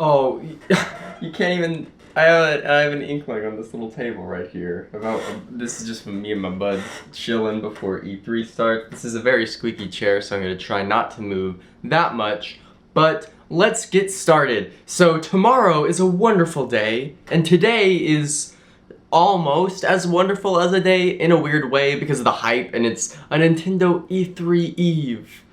Oh, you can't even. I have an inkling on this little table right here about this is just me and my bud chilling before E3 starts. This is a very squeaky chair, so I'm gonna try not to move that much. But let's get started. So tomorrow is a wonderful day, and today is almost as wonderful as a day in a weird way because of the hype, and it's a Nintendo E3 Eve,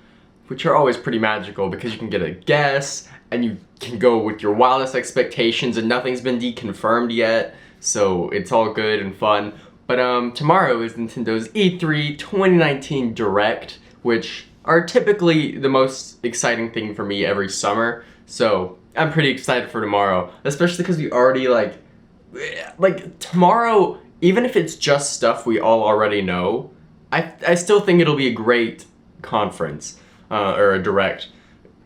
which are always pretty magical because you can get a guess and you can go with your wildest expectations and nothing's been deconfirmed yet, so it's all good and fun. But tomorrow is Nintendo's E3 2019 Direct, which are typically the most exciting thing for me every summer, so I'm pretty excited for tomorrow, especially because we already like tomorrow, even if it's just stuff we all already know, I still think it'll be a great conference, or a direct.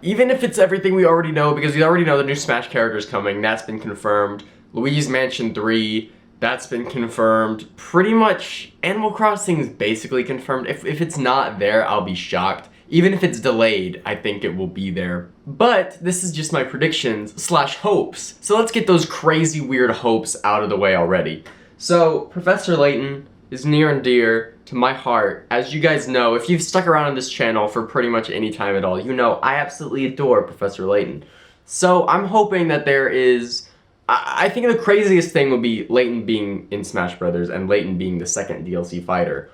Even if it's everything we already know, because we already know the new Smash character is coming, that's been confirmed. Luigi's Mansion 3, that's been confirmed. Pretty much Animal Crossing is basically confirmed. If it's not there, I'll be shocked. Even if it's delayed, I think it will be there. But this is just my predictions slash hopes. So let's get those crazy weird hopes out of the way already. So Professor Layton is near and dear to my heart. As you guys know, if you've stuck around on this channel for pretty much any time at all, you know I absolutely adore Professor Layton. So I'm hoping that there is... I think the craziest thing would be Layton being in Smash Brothers and Layton being the second DLC fighter.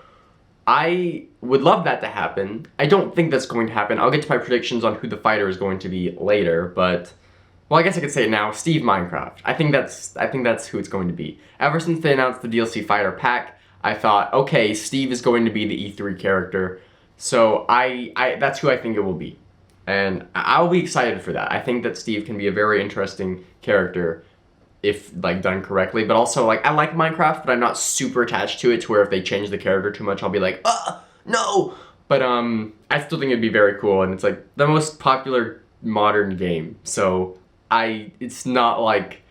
I would love that to happen. I don't think that's going to happen. I'll get to my predictions on who the fighter is going to be later, but... Well, I guess I could say it now. Steve Minecraft. I think that's who it's going to be. Ever since they announced the DLC fighter pack, I thought, okay, Steve is going to be the E3 character. So that's who I think it will be. And I'll be excited for that. I think that Steve can be a very interesting character if like done correctly, but also like I like Minecraft, but I'm not super attached to it to where if they change the character too much, I'll be like, no. But I still think it'd be very cool, and it's like the most popular modern game. So it's not like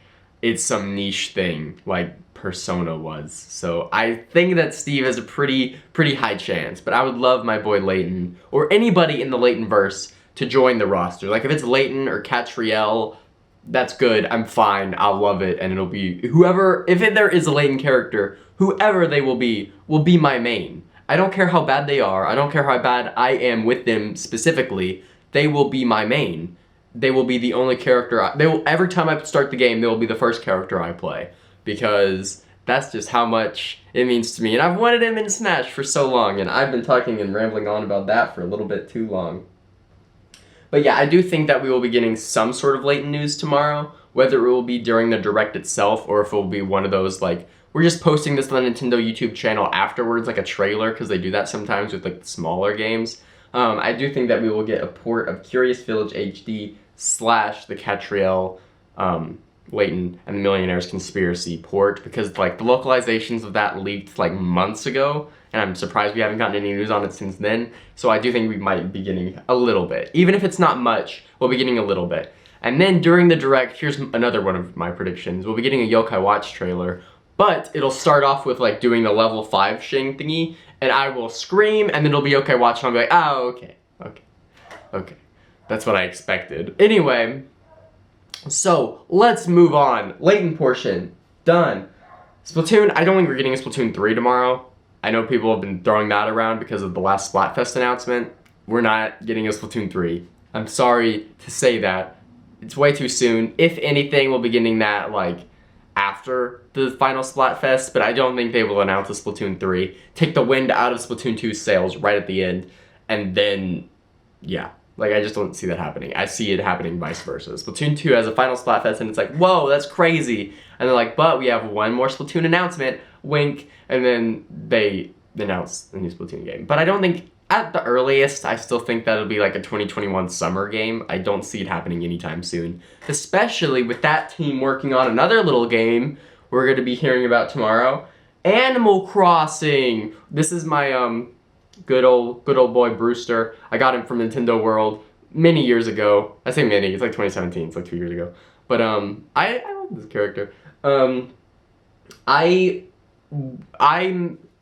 it's some niche thing like Persona was. So I think that Steve has a pretty high chance, but I would love my boy Layton or anybody in the Layton-verse to join the roster. Like if it's Layton or Catriel, that's good. I'm fine. I'll love it, and it'll be whoever. If there is a Layton character, whoever they will be my main. I don't care how bad they are. I don't care how bad I am with them specifically. They will be my main. They will be the only character. Every time I start the game, they will be the first character I play, because that's just how much it means to me. And I've wanted him in Smash for so long, and I've been talking and rambling on about that for a little bit too long. But yeah, I do think that we will be getting some sort of Layton news tomorrow, whether it will be during the Direct itself or if it will be one of those, like, we're just posting this on the Nintendo YouTube channel afterwards, like a trailer, because they do that sometimes with, like, smaller games. I do think that we will get a port of Curious Village HD / the Catriel, Layton, and the Millionaire's Conspiracy port, because, like, the localizations of that leaked, like, months ago, and I'm surprised we haven't gotten any news on it since then, so I do think we might be getting a little bit. Even if it's not much, we'll be getting a little bit. And then during the Direct, here's another one of my predictions, we'll be getting a Yokai Watch trailer, but it'll start off with, like, doing the level 5 Shing thingy, and I will scream, and then it'll be Yokai Watch, and I'll be like, oh, okay. That's what I expected. Anyway, so let's move on. Layton portion, done. Splatoon, I don't think we're getting a Splatoon 3 tomorrow. I know people have been throwing that around because of the last Splatfest announcement. We're not getting a Splatoon 3. I'm sorry to say that. It's way too soon. If anything, we'll be getting that, like, after the final Splatfest, but I don't think they will announce a Splatoon 3. Take the wind out of Splatoon 2's sails right at the end, and then, yeah. Like, I just don't see that happening. I see it happening vice versa. Splatoon 2 has a final Splatfest, and it's like, whoa, that's crazy. And they're like, but we have one more Splatoon announcement, wink, and then they announce the new Splatoon game. But I don't think, at the earliest, I still think that'll be like a 2021 summer game. I don't see it happening anytime soon. Especially with that team working on another little game we're going to be hearing about tomorrow. Animal Crossing! This is my, good old boy Brewster. I got him from Nintendo World many years ago. I say many, it's like 2017, it's like 2 years ago. But I love this character. I'm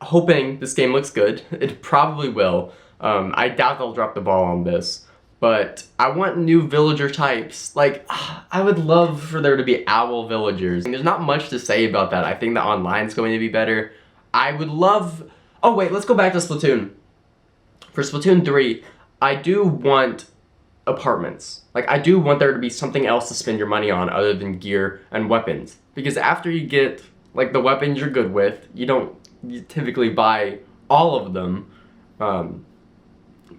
hoping this game looks good. It probably will. I doubt they'll drop the ball on this. But I want new villager types. Like, I would love for there to be owl villagers. There's not much to say about that. I think the online's going to be better. I would love... Oh wait, let's go back to Splatoon. For Splatoon 3, I do want apartments. Like, I do want there to be something else to spend your money on other than gear and weapons. Because after you get, like, the weapons you're good with, you typically buy all of them.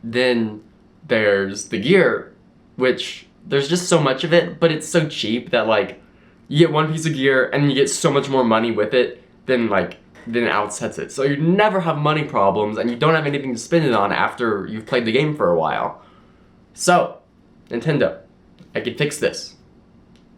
Then there's the gear, which there's just so much of it, but it's so cheap that, like, you get one piece of gear and you get so much more money with it than it outsets it. So you never have money problems and you don't have anything to spend it on after you've played the game for a while. So, Nintendo, I can fix this.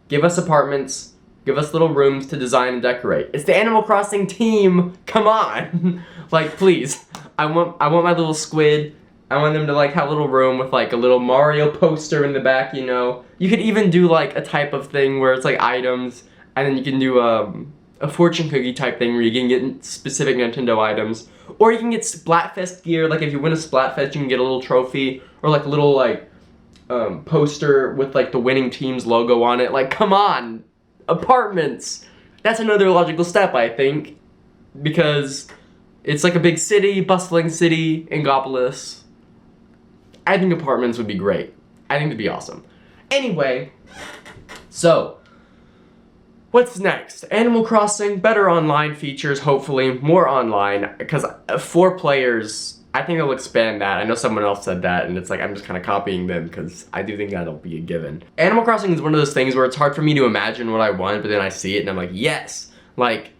Give us apartments, give us little rooms to design and decorate. It's the Animal Crossing team, come on! Like, please, I want my little squid. I want them to, like, have a little room with, like, a little Mario poster in the back, you know. You could even do, like, a type of thing where it's, like, items, and then you can do, a fortune cookie type thing where you can get specific Nintendo items. Or you can get Splatfest gear, like, if you win a Splatfest, you can get a little trophy, or, like, a little, like, poster with, like, the winning team's logo on it. Like, come on! Apartments! That's another logical step, I think, because it's, like, a big city, bustling city, Ingopolis. I think apartments would be great. I think it'd be awesome. Anyway, so, what's next? Animal Crossing, better online features, hopefully, more online, because 4 players, I think they'll expand that. I know someone else said that, and it's like, I'm just kind of copying them, because I do think that'll be a given. Animal Crossing is one of those things where it's hard for me to imagine what I want, but then I see it, and I'm like, yes! Like,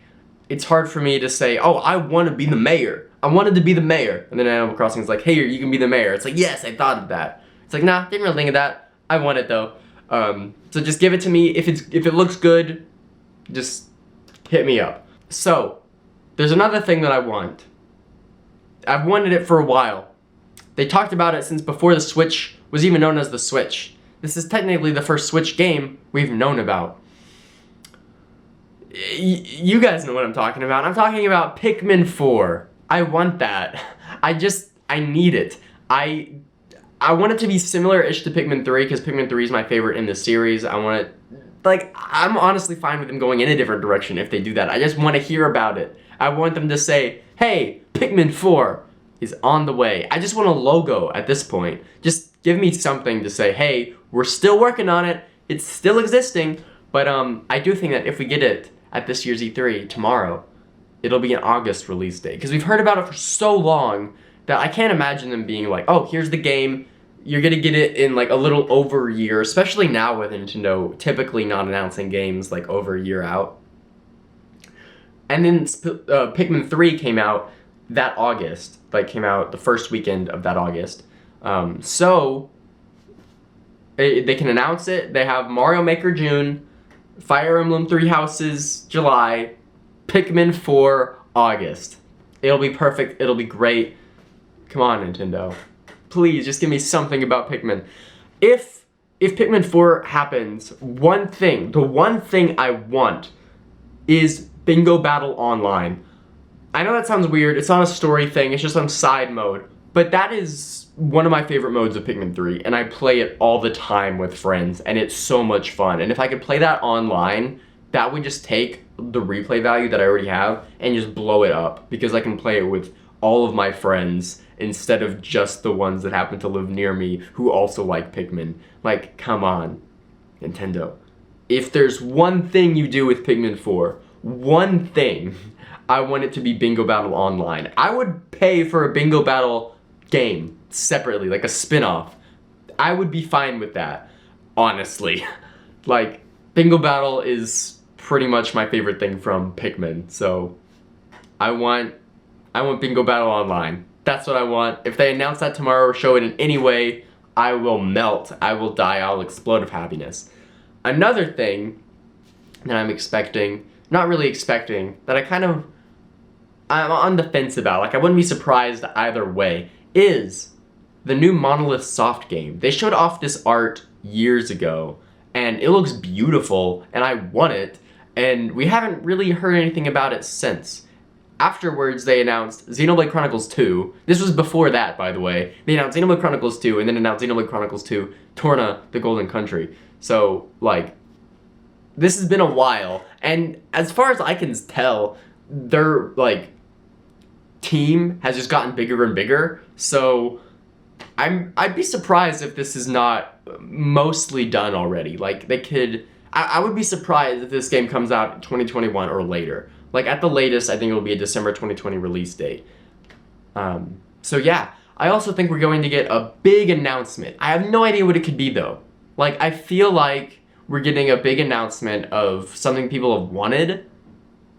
it's hard for me to say, oh, I want to be the mayor. I wanted to be the mayor. And then Animal Crossing is like, hey, you can be the mayor. It's like, yes, I thought of that. It's like, nah, didn't really think of that. I want it, though. So just give it to me. If it looks good, just hit me up. So, there's another thing that I want. I've wanted it for a while. They talked about it since before the Switch was even known as the Switch. This is technically the first Switch game we've known about. You guys know what I'm talking about. I'm talking about Pikmin 4. I want that. I need it. I want it to be similar-ish to Pikmin 3, because Pikmin 3 is my favorite in the series. I want it, like, I'm honestly fine with them going in a different direction if they do that. I just want to hear about it. I want them to say, hey, Pikmin 4 is on the way. I just want a logo at this point. Just give me something to say, hey, we're still working on it. It's still existing. But I do think that if we get it at this year's E3 tomorrow, it'll be an August release date. Because we've heard about it for so long that I can't imagine them being like, oh, here's the game. You're going to get it in like a little over a year, especially now with Nintendo typically not announcing games like over a year out. And then Pikmin 3 came out that August. Like, came out the first weekend of that August. So, they can announce it. They have Mario Maker June, Fire Emblem Three Houses July, Pikmin 4 August. It'll be perfect. It'll be great. Come on, Nintendo. Please, just give me something about Pikmin. If Pikmin 4 happens, the one thing I want is Bingo Battle Online. I know that sounds weird. It's not a story thing. It's just on side mode. But that is one of my favorite modes of Pikmin 3, and I play it all the time with friends, and it's so much fun. And if I could play that online, that would just take the replay value that I already have and just blow it up, because I can play it with all of my friends instead of just the ones that happen to live near me who also like Pikmin. Like, come on, Nintendo. If there's one thing you do with Pikmin 4, one thing, I want it to be Bingo Battle Online. I would pay for a Bingo Battle game separately, like a spin-off. I would be fine with that, honestly. Like, Bingo Battle is pretty much my favorite thing from Pikmin, so I want Bingo Battle Online. That's what I want. If they announce that tomorrow or show it in any way, I will melt. I will die. I'll explode of happiness. Another thing that I'm expecting, not really expecting, that I'm on the fence about, like I wouldn't be surprised either way, is the new Monolith Soft game. They showed off this art years ago, and it looks beautiful, and I want it, and we haven't really heard anything about it since. afterwards they announced Xenoblade Chronicles 2. This was before that, by the way. They announced Xenoblade Chronicles 2 and then announced Xenoblade Chronicles 2 Torna the Golden Country. So, like, this has been a while, and as far as I can tell, their, like, team has just gotten bigger and bigger, so I'd be surprised if this is not mostly done already. Like, they could... I would be surprised if this game comes out in 2021 or later. Like, at the latest, I think it'll be a December 2020 release date. So yeah, I also think we're going to get a big announcement. I have no idea what it could be, though. Like, I feel like we're getting a big announcement of something people have wanted,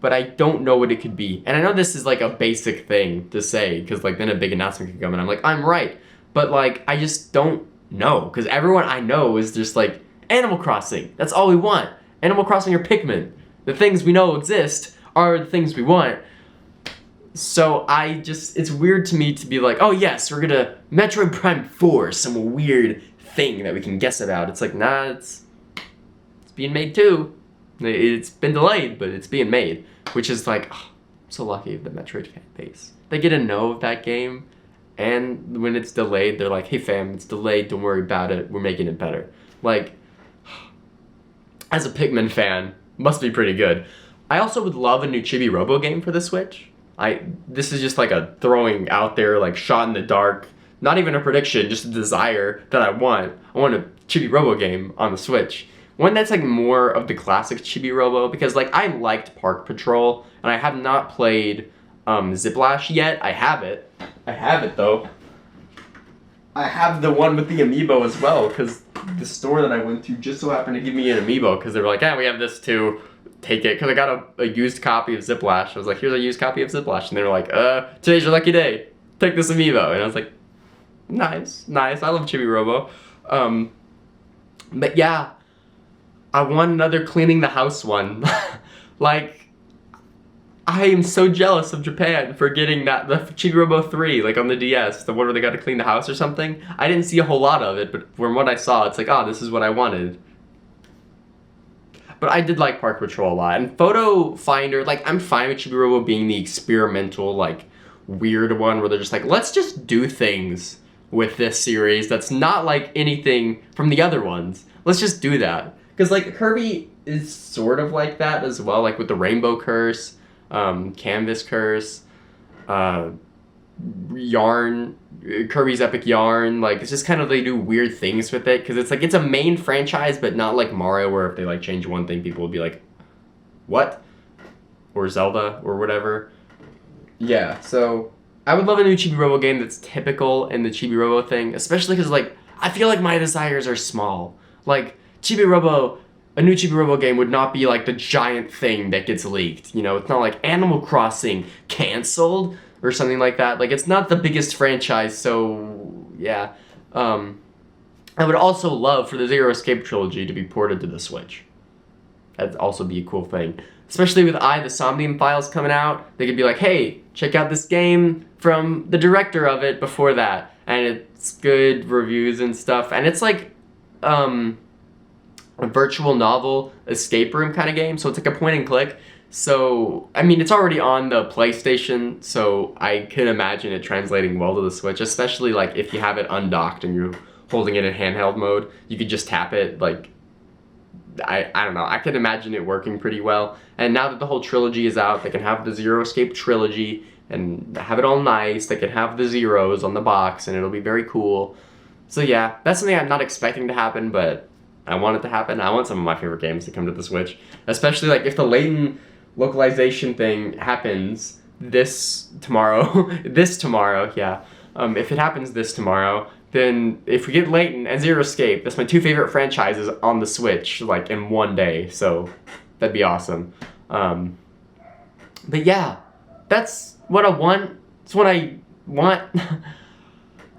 but I don't know what it could be. And I know this is, like, a basic thing to say, because, like, then a big announcement could come, and I'm like, I'm right. But, like, I just don't know, because everyone I know is just, like, Animal Crossing. That's all we want. Animal Crossing or Pikmin. The things we know exist are the things we want. So it's weird to me to be like, oh yes, we're gonna Metroid Prime 4, some weird thing that we can guess about. It's like, nah, it's being made too. It's been delayed, but it's being made. Which is like, oh, I'm so lucky of the Metroid fan base. They get to know of that game, and when it's delayed, they're like, hey fam, it's delayed, don't worry about it, we're making it better. Like, as a Pikmin fan, must be pretty good. I also would love a new Chibi Robo game for the Switch. This is just like a throwing out there, like shot in the dark, not even a prediction, just a desire that I want. I want a Chibi Robo game on the Switch. One that's like more of the classic Chibi Robo, because like I liked Park Patrol, and I have not played Ziplash yet. I have it though. I have the one with the amiibo as well, because the store that I went to just so happened to give me an amiibo, because they were like, yeah, we have this too. Take it, because I got a used copy of Ziplash. I was like, here's a used copy of Ziplash. And they were like, today's your lucky day. Take this amiibo. And I was like, nice. I love Chibi Robo. But yeah, I want another cleaning the house one. Like, I am so jealous of Japan for getting the Chibi Robo 3, like on the DS, the one where they got to clean the house or something. I didn't see a whole lot of it, but from what I saw, it's like, oh, this is what I wanted. But I did like Park Patrol a lot. And Photo Finder, like, I'm fine with Chibi Robo being the experimental, like, weird one where they're just like, let's just do things with this series that's not like anything from the other ones. Let's just do that. Because, like, Kirby is sort of like that as well, like with the Rainbow Curse, Canvas Curse, Yarn, Kirby's Epic Yarn. Like, it's just kind of, they do weird things with it, because it's like, it's a main franchise, but not like Mario, where if they like change one thing, people will be like, what? Or Zelda, or whatever. Yeah, so I would love a new Chibi Robo game that's typical in the Chibi Robo thing, especially because, like, I feel like my desires are small. Like, Chibi Robo, a new Chibi Robo game would not be like the giant thing that gets leaked, you know? It's not like Animal Crossing canceled or something like that. Like, it's not the biggest franchise, so yeah. I would also love for the Zero Escape trilogy to be ported to the Switch. That'd also be a cool thing. Especially with the Somnium Files coming out, they could be like, hey, check out this game from the director of it before that. And it's good reviews and stuff. And it's like a virtual novel escape room kind of game, so it's like a point and click. So, I mean, it's already on the PlayStation, so I can imagine it translating well to the Switch, especially, like, if you have it undocked and you're holding it in handheld mode, you could just tap it, like, I don't know, I can imagine it working pretty well. And now that the whole trilogy is out, they can have the Zero Escape trilogy and have it all nice. They can have the zeros on the box, and it'll be very cool. So yeah, that's something I'm not expecting to happen, but I want it to happen. I want some of my favorite games to come to the Switch, especially, like, if the Layton localization thing happens this tomorrow, yeah. If it happens this tomorrow, then if we get Layton and Zero Escape, that's my two favorite franchises on the Switch, like, in one day, so that'd be awesome. But yeah, that's what I want. That's what I want.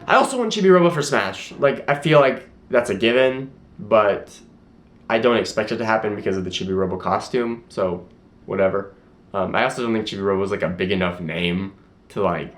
I also want Chibi Robo for Smash. Like, I feel like that's a given, but I don't expect it to happen because of the Chibi Robo costume, so whatever. I also don't think Chibi Robo is like a big enough name to, like,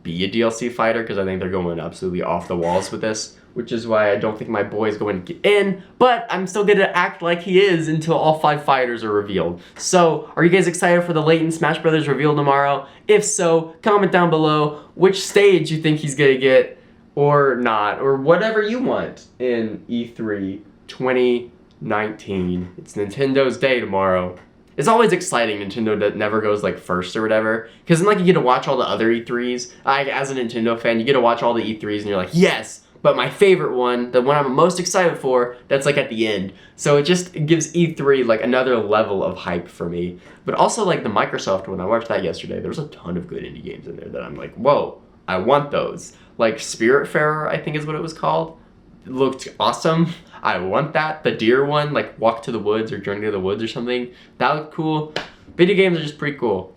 be a DLC fighter because I think they're going absolutely off the walls with this, which is why I don't think my boy is going to get in, but I'm still going to act like he is until all 5 fighters are revealed. So, are you guys excited for the Layton Smash Brothers reveal tomorrow? If so, comment down below which stage you think he's going to get or not, or whatever you want in E3 2019. It's Nintendo's day tomorrow. It's always exciting, Nintendo that never goes like first or whatever, because then like you get to watch all the other E3s. As a Nintendo fan, you get to watch all the E3s and you're like, yes, but my favorite one, the one I'm most excited for, that's like at the end. So it just gives E3 like another level of hype for me. But also like the Microsoft one, I watched that yesterday. There's a ton of good indie games in there that I'm like, whoa, I want those. Like Spiritfarer, I think is what it was called. It looked awesome. I want that. The deer one, like Walk to the Woods or Journey to the Woods or something. That looked cool. Video games are just pretty cool.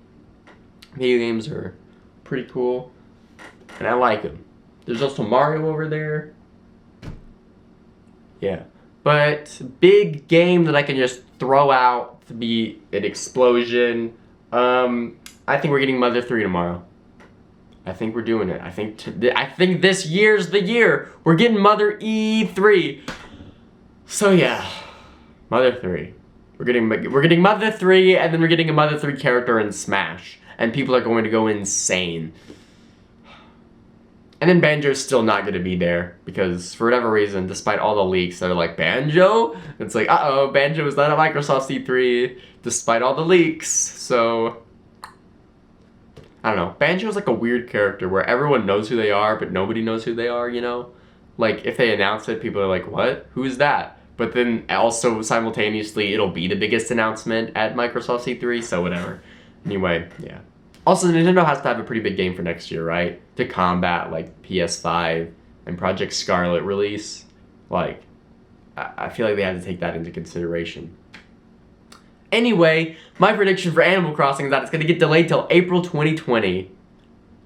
Video games are pretty cool. And I like them. There's also Mario over there. Yeah. But big game that I can just throw out to be an explosion. I think we're getting Mother 3 tomorrow. I think we're doing it. I think this year's the year. We're getting Mother E3. So yeah, Mother 3. We're getting Mother 3, and then we're getting a Mother 3 character in Smash, and people are going to go insane. And then Banjo's still not going to be there because for whatever reason, despite all the leaks that are like Banjo, it's like Banjo is not at Microsoft E3 despite all the leaks. So I don't know. Banjo is like a weird character where everyone knows who they are, but nobody knows who they are, you know? Like, if they announce it, people are like, what? Who is that? But then also, simultaneously, it'll be the biggest announcement at Microsoft E3, so whatever. Anyway, yeah. Also, Nintendo has to have a pretty big game for next year, right? To combat, like, PS5 and Project Scarlet release. Like, I feel like they have to take that into consideration. Anyway, my prediction for Animal Crossing is that it's going to get delayed till April 2020.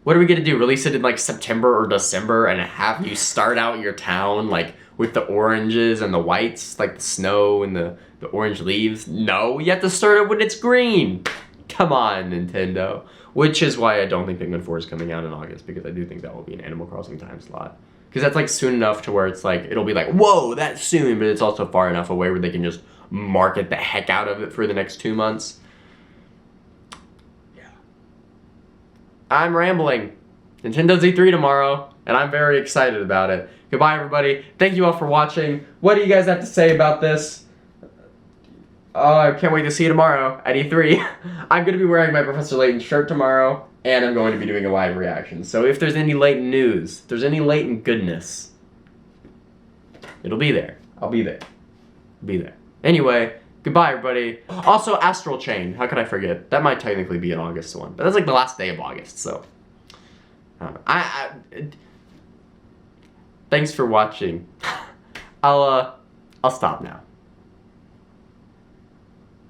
What are we going to do? Release it in like September or December and have you start out your town like with the oranges and the whites, like the snow and the orange leaves? No, you have to start it when it's green. Come on, Nintendo. Which is why I don't think Pikmin 4 is coming out in August, because I do think that will be an Animal Crossing time slot. Because that's like soon enough to where it's like, it'll be like, whoa, that's soon, but it's also far enough away where they can just market the heck out of it for the next 2 months. Yeah. I'm rambling. Nintendo's E3 tomorrow, and I'm very excited about it. Goodbye, everybody. Thank you all for watching. What do you guys have to say about this? Oh, I can't wait to see you tomorrow at E3. I'm going to be wearing my Professor Layton shirt tomorrow, and I'm going to be doing a live reaction. So if there's any Layton news, if there's any Layton goodness, it'll be there. I'll be there. I'll be there. Anyway, goodbye, everybody. Also, Astral Chain. How could I forget? That might technically be an August one, but that's like the last day of August, so. Thanks for watching. I'll stop now.